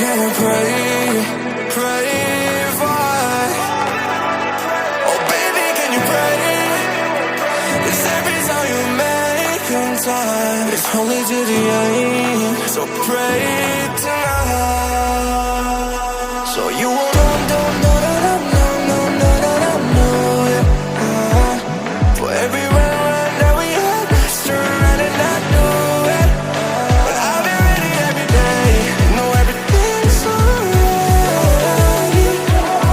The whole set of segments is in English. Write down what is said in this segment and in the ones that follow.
can we pray for? Oh baby, can you pray? 'Cause every time you make time, it's only to the end. So pray tonight. So you won't for every run that we had, turn around and not do it. But I've been ready every day, know everything's alright.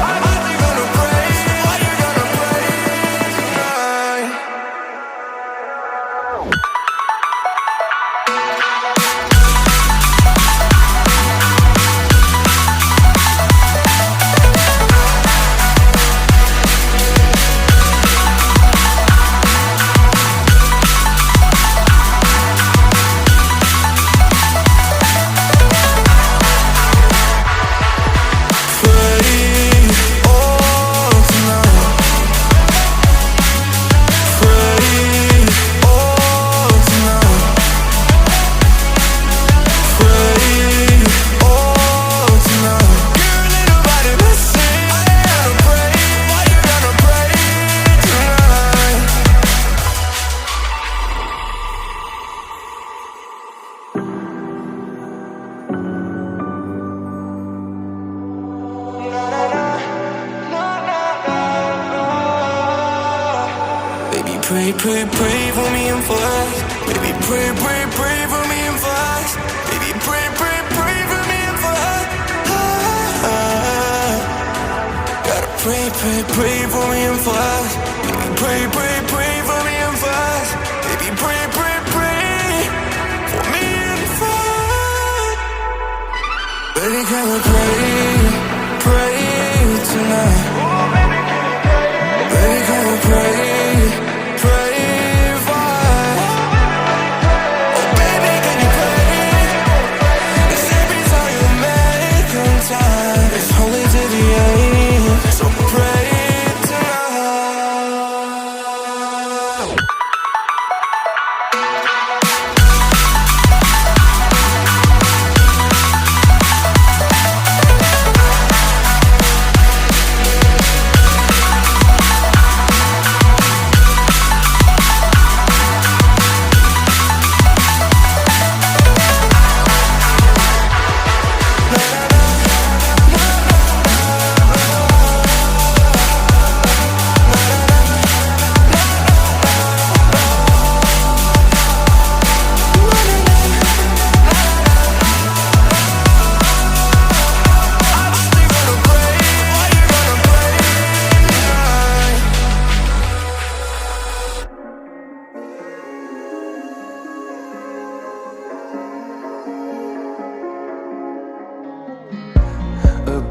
Are you gonna pray? Are you gonna pray tonight? Pray for me and for us. Baby, pray for me and for us. Baby, pray for me and for us. Gotta pray for me and for us. Baby, pray for me and for us. Baby, pray for me and for us. Baby, can we pray tonight? Baby, can we pray for? Oh baby, can you pray? 'Cause every time you make time, it's only to the end. So pray tonight.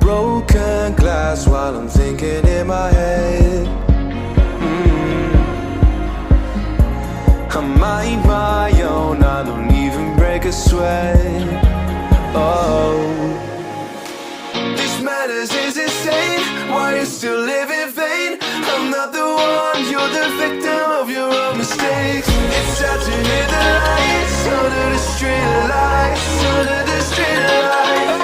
Broken glass while I'm thinking in my head. I mind my own, I don't even break a sweat. Oh, this madness is insane. Why you still live in vain? I'm not the one, you're the victim of your own mistakes. It's time to hit the lights under the street lights, under the street lights.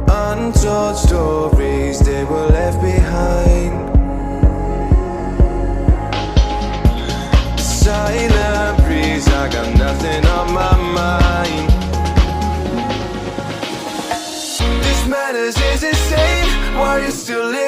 Untold stories, they were left behind. Silent breeze, I got nothing on my mind. This madness is insane. Why you still live?